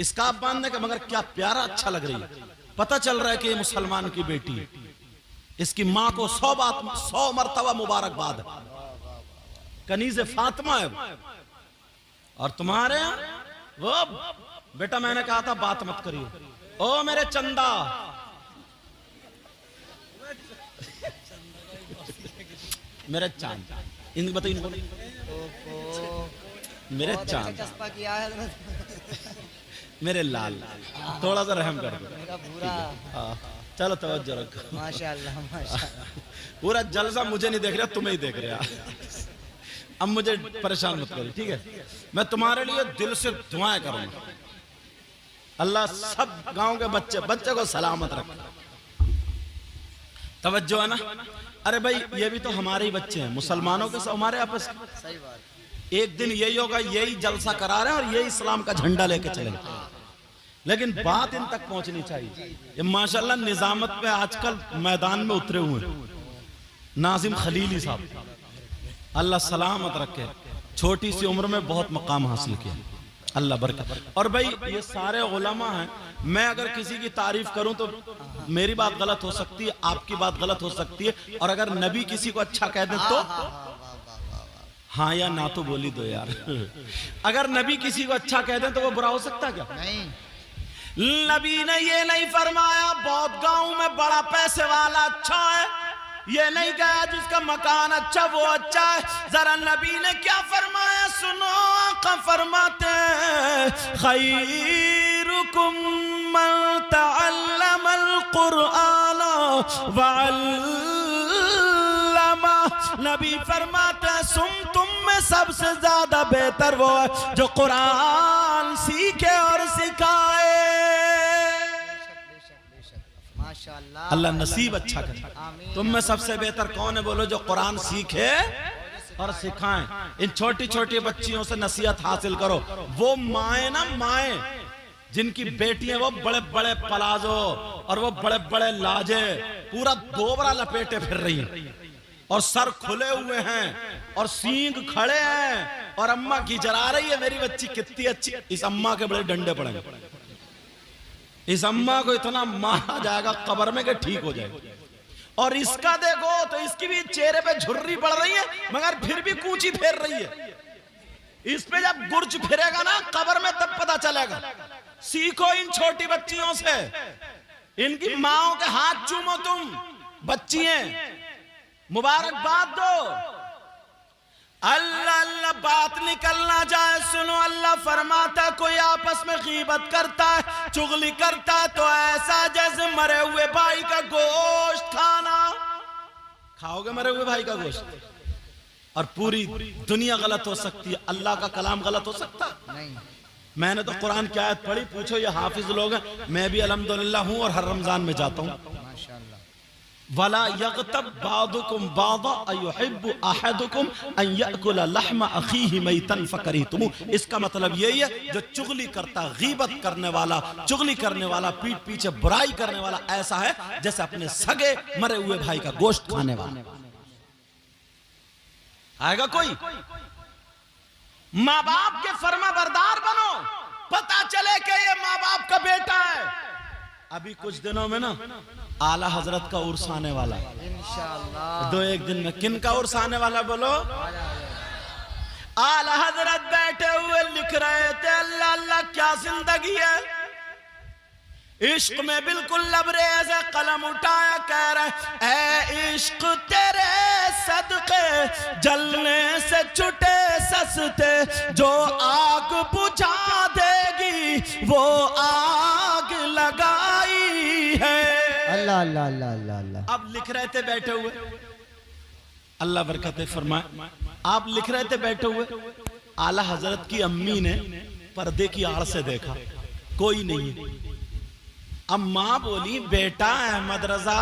Scarf बांधने का, मगर क्या प्यारा अच्छा लग रही है। पता चल रहा है कि ये मुसलमान की बेटी है। इसकी माँ को 100 मरतबा मुबारकबाद। कनीज़े फातिमा है। और तुम्हारे यहाँ वो बेटा, मैंने कहा था बात मत करिए। ओ मेरे चंदा, मेरे चांद, इन बताइए इनको, मेरे चांद, मेरे लाल, थोड़ा सा रहम कर दो। चलो तवज्जो रखो। माशाअल्लाह माशाअल्लाह। पूरा जलसा मुझे नहीं देख रहा, तुम्हें ही देख रहा। अब मुझे परेशान मत करिए, ठीक है? मैं तुम्हारे लिए दिल से दुआएं करूंगा। अल्लाह सब गांव के बच्चे को सलामत रखे। तवज्जो है ना? अरे भाई, ये भी तो हमारे ही बच्चे हैं, मुसलमानों के सब हमारे आपस। सही बात। एक दिन यही होगा, यही जलसा करा रहे हैं और यही इस्लाम का झंडा लेके चलेंगे। लेकिन बात इन तक पहुंचनी चाहिए। ये माशाल्लाह निजामत पे आजकल मैदान में उतरे हुए हैं नाजिम खलीली साहब, अल्लाह सलामत रखे। छोटी सी उम्र में बहुत मकाम हासिल किया, अल्लाह बरकत। और भाई ये सारे उलमा हैं। मैं अगर किसी की तारीफ करूं तो मेरी बात गलत हो सकती है, आपकी बात गलत हो सकती है। और अगर नबी किसी को अच्छा कह दे तो हाँ या ना तो बोली दो यार। अगर नबी किसी को अच्छा कह दे तो वो बुरा हो सकता है क्या? नहीं। नबी ने ये नहीं फरमाया बहुत गांव में बड़ा पैसे वाला अच्छा है, ये नहीं कहा जिसका मकान अच्छा वो अच्छा है। जरा नबी ने क्या फरमाया सुनो। आका फरमाते खैरुकुम मन तअल्लमल कुरआन वअल्लमा। नबी फरमाते सुन, तुम में सबसे ज्यादा बेहतर वो है जो कुरान सीखे और सिखाए। अल्लाह नसीब अच्छा करे। तुम में सबसे बेहतर कौन है बोलो? जो कुरान सीखे और सिखाएं। इन छोटी छोटी बच्चियों से नसीहत हासिल करो। वो माए ना, माए जिनकी बेटियां वो बड़े बड़े पलाजो और वो बड़े बड़े लाजे पूरा दोबरा लपेटे फिर रही हैं और सर खुले हुए हैं और सींग खड़े हैं और अम्मा की जरा रही है मेरी बच्ची कितनी अच्छी। इस अम्मा के बड़े डंडे पड़ेंगे। इस अम्मा को इतना मारा जाएगा कब्र में कि ठीक हो जाएगा। और इसका देखो तो इसकी भी चेहरे पे झुर्री पड़ रही है मगर फिर भी कूंची फेर रही है। इस पे जब गुर्ज फिरेगा ना कब्र में तब पता चलेगा। सीखो इन छोटी बच्चियों से, इनकी माओ के हाथ चूमो तुम बच्चियां, मुबारकबाद दो। अल्लाह अल्लाह बात निकलना जाए सुनो। अल्लाह फरमाता कोई आपस में गीबत करता है, चुगली करता है तो ऐसा जैसे मरे हुए भाई का गोश्त खाना। खाओगे मरे हुए भाई का गोश्त? और पूरी दुनिया गलत हो सकती है, अल्लाह का कलाम गलत हो सकता नहीं। मैंने तो कुरान की आयत पढ़ी, पूछो ये हाफिज लोग हैं, मैं भी अल्हम्दुलिल्लाह हूं और हर रमजान में जाता हूं। वला यग़तब बादुकुम बादा अयुहिब्बु अहदुकुम अन याकुला लहमा अखीहि मैतन फकरिहतुमु। इसका मतलब यही है जो चुगली करता, गीबत करने वाला, चुगली करने वाला, पीठ पीछे बुराई करने वाला ऐसा है जैसे अपने सगे मरे हुए भाई का गोश्त खाने वाला। आएगा कोई? माँ बाप के फर्मा बरदार बनो, पता चले कि ये माँ बाप का बेटा है। अभी कुछ दिनों में ना आला हजरत का उर्स आने वाला इंशाअल्लाह। 2-1 दिन में किन का उर्स आने वाला बोलो? आला हजरत बैठे हुए लिख रहे थे अल्लाह अल्लाह क्या जिंदगी है। इश्क में बिल्कुल लबरेज कलम उठाया कह रहे ऐ इश्क तेरे सदके जलने से छुटे सस्ते, जो आग बुझा देगी वो आग लगाई है। अल्लाह अल्लाह अल्लाह अल्लाह अल्लाह। अब लिख रहे थे बैठे हुए, अल्लाह बरकत फरमाए, आप लिख रहे थे बैठे हुए, आला हजरत की अम्मी ने पर्दे की आड़ से देखा कोई नहीं। अब माँ बोली बेटा अहमद रजा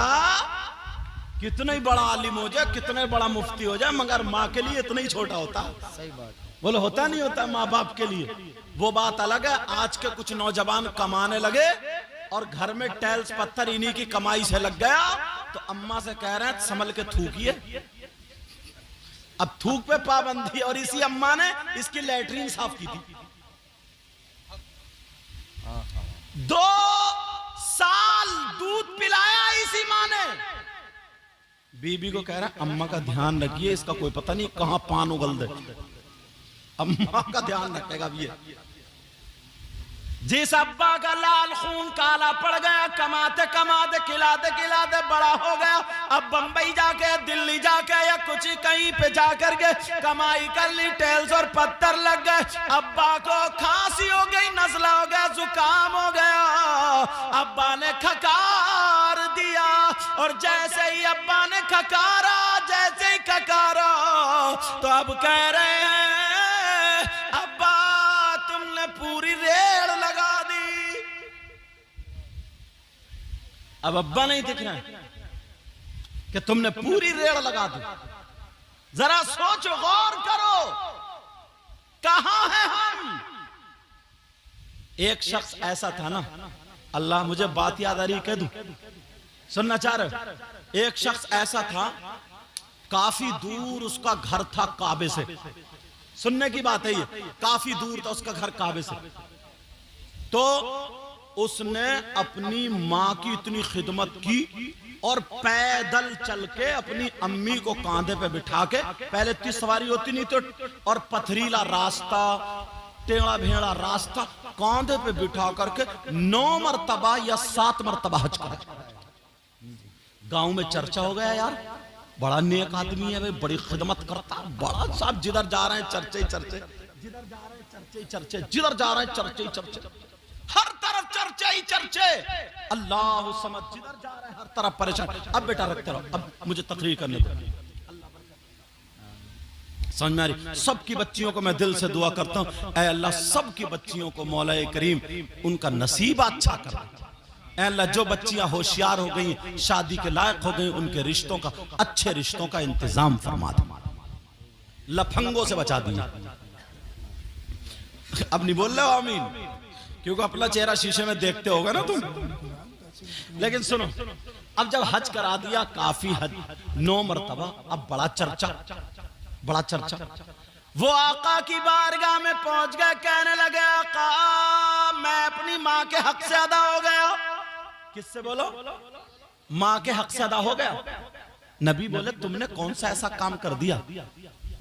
कितना ही बड़ा आलिम हो जाए, कितना ही बड़ा मुफ्ती हो जाए, मगर माँ के लिए इतना ही छोटा होता। सही बात। बोले होता नहीं होता माँ बाप के लिए। वो बात अलग है। आज के कुछ नौजवान कमाने लगे और घर में टाइल्स पत्थर इन्हीं की कमाई से लग गया तो अम्मा से कह रहे हैं संभल के थूकिए। अब थूक पे पाबंदी और इसी अम्मा ने इसकी लैट्रीन साफ की थी। 2 साल दूध पिलाया इसी माँ ने। बीबी को कह रहा है अम्मा का ध्यान रखिए, इसका कोई पता नहीं कहां पान उगल दे। अम्मा का ध्यान रखेगा भी ये। जिस अब्बा का लाल खून काला पड़ गया, कमाते कमाते खिलाते खिलाते बड़ा हो गया, अब बंबई जाके दिल्ली जाके या कुछ कहीं पे जाकर के कमाई कर ली, टेल्स और पत्थर लग गए। अब्बा को खांसी हो गई, नजला हो गया, जुकाम हो गया। अब्बा ने खकार दिया और जैसे ही अब्बा ने खकारा, जैसे ही खकारा तो अब कह रहे हैं अब्बा तुमने पूरी रेड़ लगा दी। अब अब्बा नहीं दिख रहा है कि तुमने पूरी रेड़ लगा दी। जरा सोचो, गौर करो, कहां हैं हम। एक शख्स ऐसा था ना, अल्लाह मुझे बात याद आ रही, कह दूं, सुनना चाह रहे। एक शख्स ऐसा था, काफी दूर उसका घर था काबे से। सुनने की बात है ये, काफी दूर था उसका घर काबे से। तो उसने अपनी माँ की इतनी खिदमत की और पैदल चल के अपनी अम्मी को कांधे पे बिठा के, पहले इतनी सवारी होती नहीं तो, और पथरीला रास्ता, टेढ़ा भेड़ा रास्ता, कांधे पे बिठा करके 9 मरतबा या 7 मरतबा हज करा। गांव में चर्चा हो गया, यार बड़ा नेक आदमी है भाई, बड़ी खिदमत करता, बड़ा साहब जिधर जा रहे हैं चर्चे चर्चे, जिधर जा रहे हैं चर्चे चर्चे, जिधर जा रहे हैं चर्चे चर्चे, हर तरफ चर्चे ही चर्चे। अल्लाह समझ, जिधर जा रहे हैं हर तरफ परेशान। अब बेटा रखते रहो, अब मुझे तकरीर करने दो। समझ में आ रही? सबकी बच्चियों को मैं दिल से दुआ करता हूं, ऐ अल्लाह सबकी बच्चियों को मौला करीम उनका नसीब अच्छा कर। ऐ अल्लाह जो बच्चियां होशियार हो गई, शादी के लायक हो गई, उनके रिश्तों का, अच्छे रिश्तों का इंतजाम फरमा दे, लफंगों से बचा दिया। अब नहीं बोल रहे हो आमीन, क्योंकि अपना चेहरा शीशे में देखते होगा ना तुम। लेकिन सुनो, अब जब हज करा दिया, काफी हज, 9 मरतबा, अब बड़ा चर्चा, बड़ा चर्चा। वो आका की बारगाह में पहुंच गए, कहने लगे आका मैं अपनी माँ के हक से अदा हो गया। किससे बोलो? माँ के हक से अदा हो गया। नबी बोले तुमने कौन सा ऐसा काम कर दिया?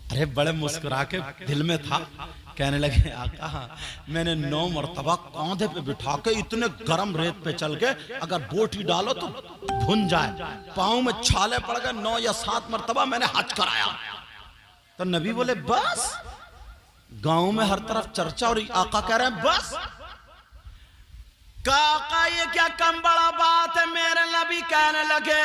अरे बड़े मुस्कुरा के दिल में था, कहने लगे आका मैंने 9 मरतबा कांधे पे बिठा के इतने गरम रेत पे चल के अगर बोटी डालो तो भुन जाए, पाँव में छाले पड़ गए, 9 या 7 मरतबा मैंने हज कराया। तो नबी बोले बस? गांव में हर तरफ चर्चा और आका कह रहे हैं बस? काका ये क्या कम बड़ा बात है। मेरे नबी कहने लगे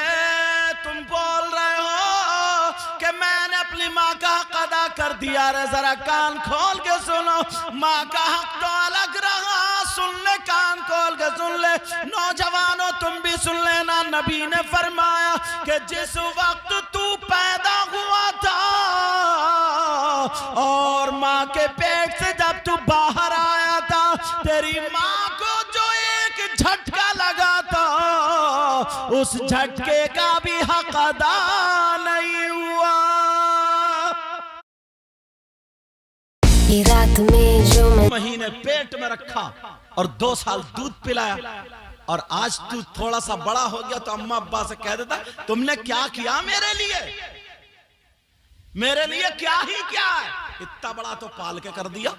तुम बोल रहे हो कि मैंने अपनी माँ का हक अदा कर दिया। रे जरा कान खोल के सुनो, माँ का हक तो अलग रहा, सुन ले, कान खोल के सुन ले। नौजवानों तुम भी सुन लेना, नबी ने फरमाया कि जिस वक्त तू पैदा हुआ था और माँ के पेट से जब तू बाहर आया था, तेरी माँ को जो एक झटका लगा था, उस झटके का भी हक अदा नहीं हुआ। रात में जो महीने पेट में रखा और 2 साल दूध पिलाया, और आज तू थोड़ा सा बड़ा हो गया तो अम्मा अब्बा से कह देता तुमने क्या किया मेरे लिए, मेरे लिए क्या ही क्या है। इतना बड़ा तो पाल के कर दिया,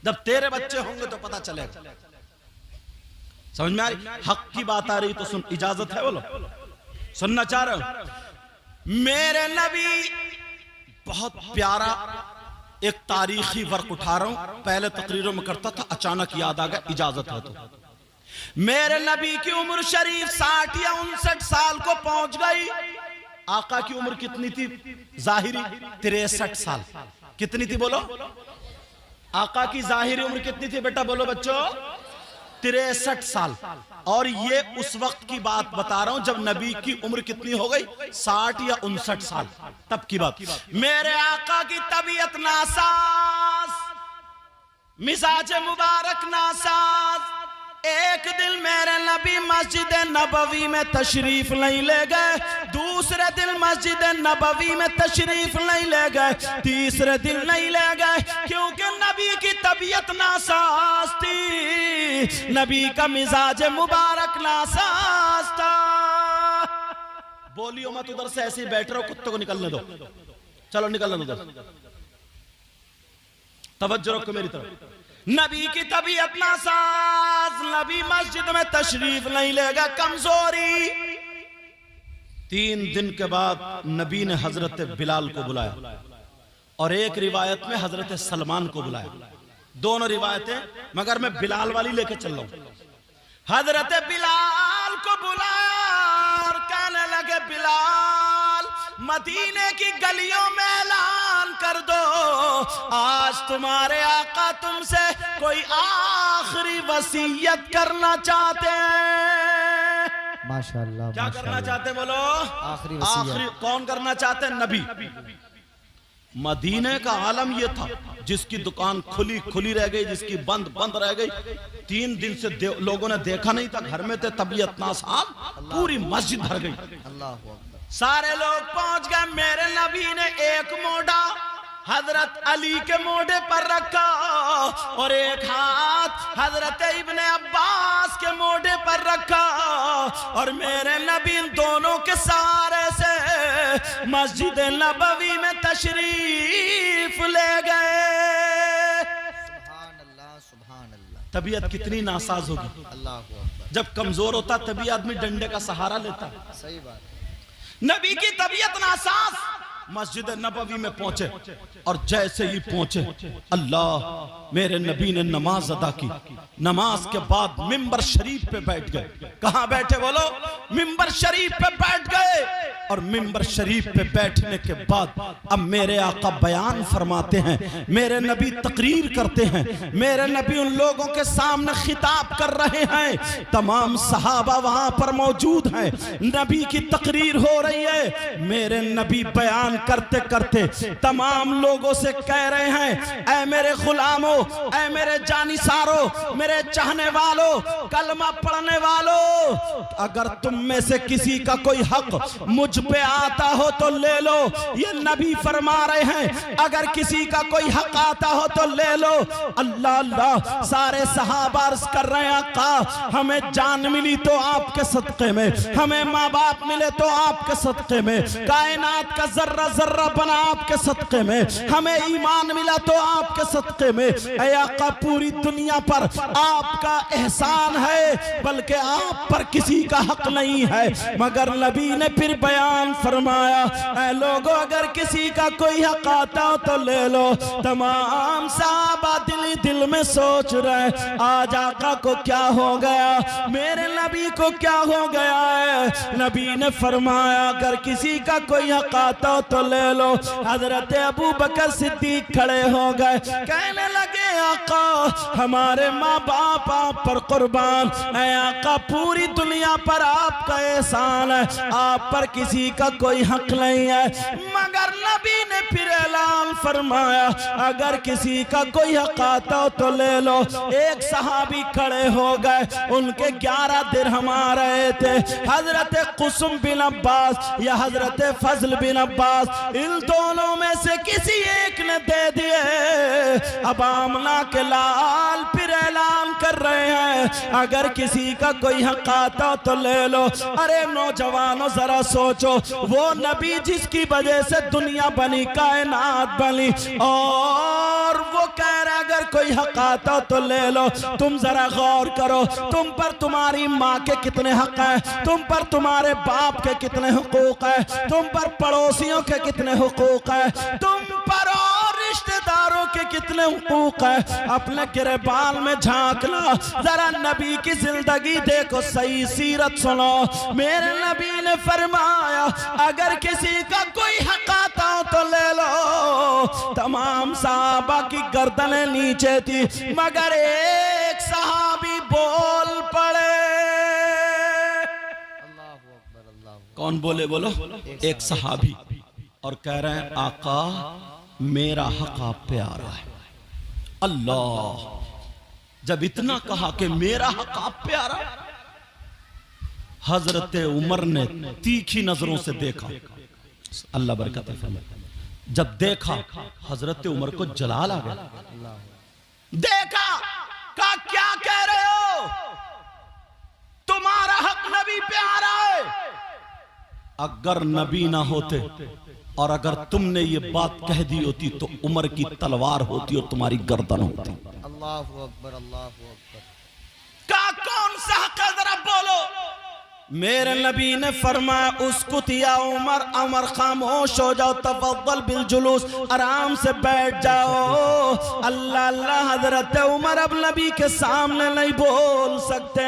जब तेरे बच्चे होंगे तो पता चलेगा। समझ में आ रही? हक की बात आ रही तो सुन, इजाजत है बोलो, सुनना चाह रहे हो? मेरे नबी बहुत प्यारा एक तारीखी वर्क उठा रहा हूं, पहले तकरीरों में करता था, अचानक याद आ गया, इजाजत है तो। मेरे नबी की उम्र शरीफ 60 या 59 साल को पहुंच गई। आका की उम्र कितनी थी जाहिरी? 63 साल। कितनी थी बोलो? आका की जाहिरी उम्र कितनी थी बेटा बोलो बच्चों? 63 साल। और ये उस वक्त की बात बता रहा हूं जब नबी की उम्र कितनी हो गई? 60 या 59 साल, तब की बात। मेरे आका की तबीयत नासाज, मिजाज मुबारक नासाज। एक दिन मेरे नबी मस्जिद नबवी में तशरीफ नहीं ले गए, दूसरे दिन मस्जिद नबवी में तशरीफ नहीं ले गए, तीसरे दिन नहीं ले गए, क्योंकि नबी की तबीयत नासाज थी। नबी का मिजाज मुबारक नासाज था। बोलियो मत, उधर से ऐसे ही बैठ रहो, कुत्ते को निकलने दो, चलो निकलने दो, तवज्जो रखो मेरी तरफ। नबी की तबीयत नासाज, नबी मस्जिद में तशरीफ नहीं लेगा, कमजोरी। 3 दिन के बाद नबी ने हजरत बिलाल को बुलाया और एक रिवायत में हजरत सलमान को बुलाया, दोनों रिवायतें, मगर मैं बिलाल वाली लेके चल रहा हूं। हजरत बिलाल को बुलाया और कहने लगे, बिलाल मदीने की गलियों में ऐलान कर दो, आज तुम्हारे आका तुमसे कोई आखिरी वसीयत करना चाहते हैं। माशाअल्लाह, क्या करना चाहते हैं बोलो? आखिरी वसीयत। कौन करना चाहते हैं? नबी। मदीने का आलम यह था, जिसकी दुकान खुली खुली रह गई, जिसकी बंद बंद रह गई। 3 दिन से लोगों ने देखा नहीं था, घर में थे, तबीयत नासाब, पूरी मस्जिद भर गई। अल्लाह हू अकबर। सारे लोग पहुंच गए। मेरे नबी ने एक मोढ़ा हजरत अली के मोढ़े पर रखा और एक हाथ हजरत इब्ने अब्बास के मोढ़े पर रखा, और मेरे नबी इन दोनों के सहारे से मस्जिद नबवी में तशरीफ ले गए। सुभान अल्लाह, सुभान अल्लाह। तबीयत कितनी नासाज होगी। अल्लाह हू अकबर। जब कमजोर होता तभी आदमी डंडे का सहारा लेता। सही बात। नबी की तबीयत नासाज, मस्जिद नबवी में पहुंचे और जैसे ही पहुंचे, अल्लाह, मेरे नबी ने नमाज अदा की। नमाज के बाद मिंबर शरीफ पे बैठ गए। कहां बैठे बोलो? मिंबर शरीफ पे बैठ गए। और मिंबर शरीफ पे बैठने के बाद अब मेरे आका बयान फरमाते हैं, मेरे नबी तकरीर करते हैं, मेरे नबी उन लोगों के सामने खिताब कर रहे हैं। तमाम सहाबा वहां पर मौजूद हैं, नबी की तकरीर हो रही है। मेरे नबी बयान करते करते तमाम लोगों से कह रहे हैं, ऐ मेरे गुलामों, ऐ मेरे जानिसारों, मेरे चाहने वालों, कलमा पढ़ने वालों, अगर तुम में से किसी का कोई हक मुझ पे आता हो तो ले लो। ये नबी फरमा रहे हैं, अगर किसी का कोई हक आता हो तो ले लो। अल्लाह अल्लाह, सारे सहाबा अर्ज कर रहे हैं, आका हमें जान मिली तो आपके सदक़े में, हमें माँ बाप मिले तो आपके सदक़े में, कायनात का जर्रा जर्रा बना आपके सदक़े में, हमें ईमान मिला तो आपके सदक़े में। ऐ आका, पूरी दुनिया पर आपका एहसान है, बल्कि आप पर किसी का हक नहीं है। मगर नबी ने फिर बयान फरमाया, ऐ लोगों, अगर किसी का कोई हक आता हो तो ले लो। तमाम सहाबा दिल दिल में सोच रहे, आज आका को क्या हो गया, मेरे नबी को क्या हो गया है। नबी ने फरमाया, अगर किसी का कोई हक आता हो तो ले लो। हजरत अबू बकर सिद्दीक खड़े हो गए, कहने लगे, आका हमारे माँ बाप आप पर कुर्बान, ऐ आका पूरी दुनिया पर आपका एहसान है, आप पर किसी का कोई हक नहीं है। मगर नबी ने फिर ऐलान फरमाया, अगर किसी का कोई हक आता हो तो ले लो। एक सहाबी खड़े हो गए, उनके 11 दिरहम आ रहे थे। हजरत कुसुम बिन अब्बास या हजरत फजल बिन अब्बास, इन दोनों में से किसी एक ने दे दिए। अब आमना के लाल फिर ऐलान कर रहे हैं, अगर किसी का कोई हक आता हो तो ले लो। अरे नौजवानों, जरा सोचो, वो नबी जिसकी वजह से दुनिया बनी, कायनात बनी, और वो कह रहा अगर कोई हक आता हो तो ले लो। तुम जरा गौर करो, तुम पर तुम्हारी माँ के कितने हक हैं, तुम पर तुम्हारे बाप के कितने हुकूक हैं, तुम पर पड़ोसियों के कितने हुकूक हैं, तुम पर और रिश्तेदारों के कितने हुकूक हैं। अपने गिरबान में झांक लो, जरा नबी की जिंदगी देखो, सही सीरत सुनो। मेरे नबी ने फरमाया, अगर किसी का कोई हक आता हो तो ले लो। तमाम सहाबा की गर्दनें नीचे थी, मगर एक सहाबी बोल पड़े। कौन बोले बोलो? एक सहाबी, और कह रहे हैं, आका मेरा हक आप पे आ रहा है। अल्लाह, जब इतना कहा कि मेरा हक आप पे आ रहा है, हजरत उमर ने तीखी नजरों से देखा। अल्लाह बरकत फरमाए। जब देखा, हजरत उमर को जलाल आ गया। देखा, कहा क्या कह रहे हो? अगर नबी ना होते और अगर तुमने ये बात कह दी होती तो उमर की तलवार होती और तुम्हारी गर्दन होती। अल्लाहु अकबर, अल्लाहु अकबर। का कौन सा हक है जरा बोलो। मेरे नबी ने फरमाया उसकुतिया उमर, उमर खामोश हो जाओ, तफद्दल बिल जुलूस, आराम से बैठ जाओ। अल्लाह अल्लाह, हजरत उमर अब नबी के सामने नहीं बोल सकते।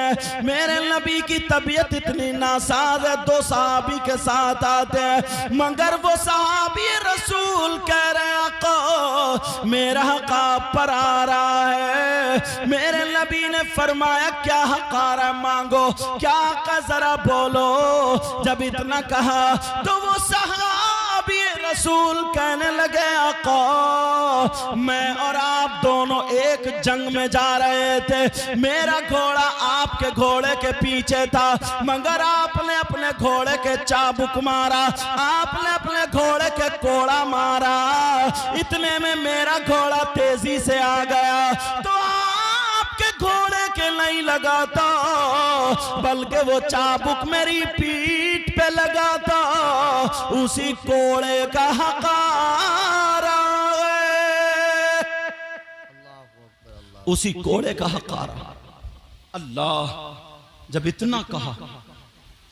मेरे नबी की तबीयत इतनी नासाज है, दो सहाबी के साथ आते हैं, मगर वो सहाबी रसूल कह रहे हैं आका मेरा हक आप पर आ रहा है। मेरे नबी ने फरमाया क्या हक आ रहा है मांगो, क्या का जरा बोलो। जब इतना कहा तो वो सहाबी रसूल कहने लगे आका मैं और आप दोनों एक जंग में जा रहे थे, मेरा घोड़ा आपके घोड़े के पीछे था, मगर आपने अपने घोड़े के चाबुक मारा, आपने अपने घोड़े के कोड़ा मारा, इतने में मेरा घोड़ा तेजी से आ गया तो आपके घोड़े के नहीं लगा था, बल्कि वो चाबुक मेरी पीठ पे लगा था, उसी कोड़े का हकारा, उसी कोड़े का हकारा। अल्लाह जब इतना कहा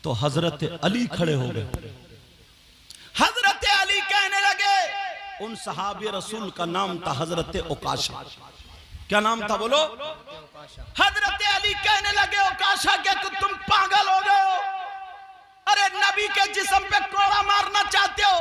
तो हजरत अली खड़े हो गए। हजरत अली कहने लगे, उन सहाबी रसूल का नाम था हजरत उकाशा। क्या नाम था बोलो? हजरत अली कहने लगे उकाशा क्या तुम पागल हो गए हो? अरे नबी के जिस्म पे कोड़ा मारना चाहते हो?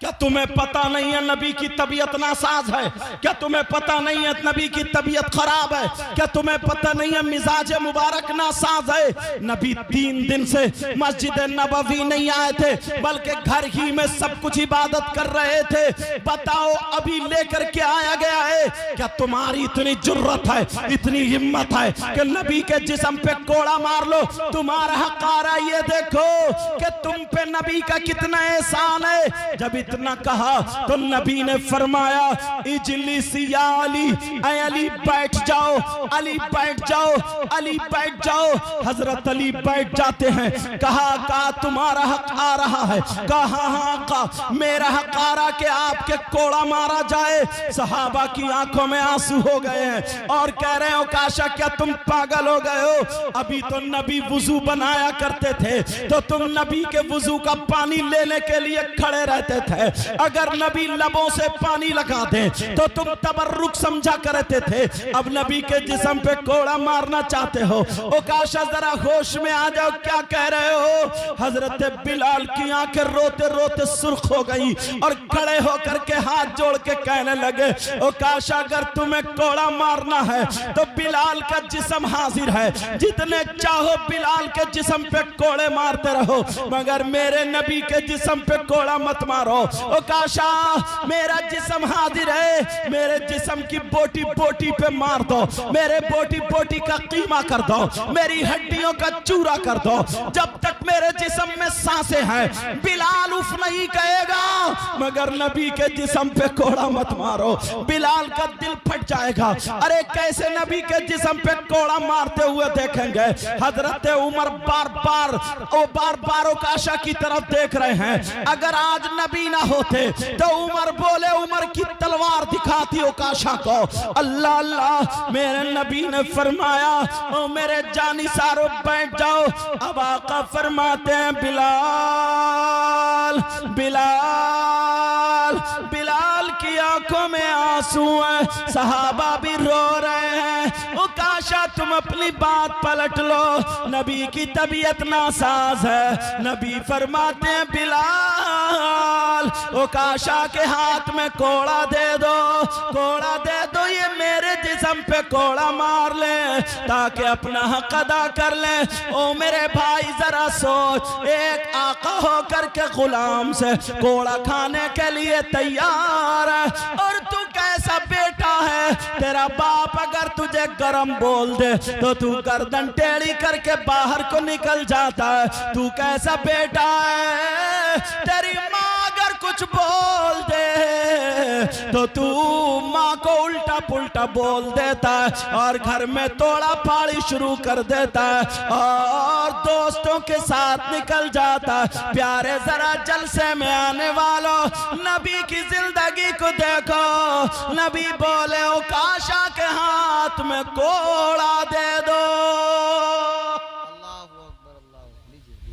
क्या तुम्हें पता नहीं है नबी की तबीयत नासाज है? क्या तुम्हें पता नहीं है नबी की तबीयत खराब है? क्या तुम्हें पता नहीं है मिजाज मुबारक नासाज है? नबी 3 दिन से मस्जिद नबवी नहीं आए थे, बल्कि घर ही में सब कुछ इबादत कर रहे थे। बताओ अभी लेकर के आया गया है, क्या तुम्हारी इतनी जुर्रत है, इतनी हिम्मत है कि नबी के जिस्म पे कोड़ा मार लो? तुम्हारा हक आ रहा है, ये देखो कि तुम पे नबी का कितना एहसान है। जब इतना कहा तो नबी ने फरमाया इजलिसी या अली, ऐ अली बैठ जाओ, अली बैठ जाओ, अली बैठ जाओ। हजरत अली बैठ जाते हैं। कहा तुम्हारा हक आ रहा है? कहा हाँ का मेरा हक आ रहा कि आपके कोड़ा मारा जाए। सहाबा की आंखों में आंसू हो गए हैं और कह रहे हो काशा क्या तुम पागल हो गए हो? अभी तो नबी वुजू बनाया करते थे तो तुम नबी के वुजू का पानी लेने के लिए खड़े रहते थे। अगर नबी लबों से पानी लगा दे तो तुम तबर्रुक समझा करते थे। अब नबी के जिस्म पे कोड़ा मारना चाहते हो? ओ काशा जरा होश में आ जाओ, क्या कह रहे हो? हजरत बिलाल की आंखें रोते रोते सुर्ख हो गई और खड़े होकर के हाथ जोड़ के कहने लगे ओ काशा अगर तुम्हें कोड़ा मारना है तो बिलाल का जिस्म हाजिर है, जितने चाहो बिलाल के जिस्म पे कोड़े मारते रहो, मगर मेरे नबी के जिस्म पे कोड़ा मत मारो। ओ काशा मेरा जिस्म हाजिर है, मेरे जिस्म की बोटी बोटी पे मार दो, मेरे बोटी बोटी का कीमा कर दो, मेरी हड्डियों का चूरा कर दो। जब तक मेरे जिस्म में सांसें हैं बिलाल उफ नहीं कहेगा, मगर नबी के जिस्म पे कोड़ा मत मारो, बिलाल का दिल फट जाएगा। अरे कैसे नबी के जिस्म पे कोड़ा मारते हुए देखेंगे? हजरत उमर बार बार काशा की तरफ देख रहे हैं। अगर आज नबी ना होते तो उमर बोले, उमर की तलवार दिखाती उकाशा को। अल्लाह अल्लाह, मेरे नबी ने फरमाया ओ मेरे जानी सारो बैठ जाओ। अब आका फरमाते हैं बिलाल बिलाल बिलाल की आंखों में आंसू हैं, सहाबा भी रो रहे हैं। ओ काशा तुम अपनी बात पलट लो, नबी की तबीयत नासाज है। नबी फरमाते हैं बिलाल ओ काशा के हाथ में कोड़ा दे दो, कोड़ा दे दो, ये मेरे जिस्म पे कोड़ा मार ले ताकि अपना हक अदा कर ले। ओ मेरे भाई जरा सोच, एक आका होकर के गुलाम से कोड़ा खाने के लिए तैयार है और तू कैसा बेटा है? तेरा बाप अगर तुझे गरम बोल दे तो तू गर्दन टेढ़ी करके बाहर को निकल जाता है। तू कैसा बेटा है? तेरी माँ अगर कुछ बोल दे तो तू माँ को उल्टा पुल्टा बोल देता है और घर में तोड़ा फाड़ी शुरू कर देता है और दोस्तों के साथ निकल जाता है। प्यारे जरा जलसे में आने वालों, नबी की जिंदगी को देखो। नबी बोले ओ काशा के हाथ में कोड़ा दे दो,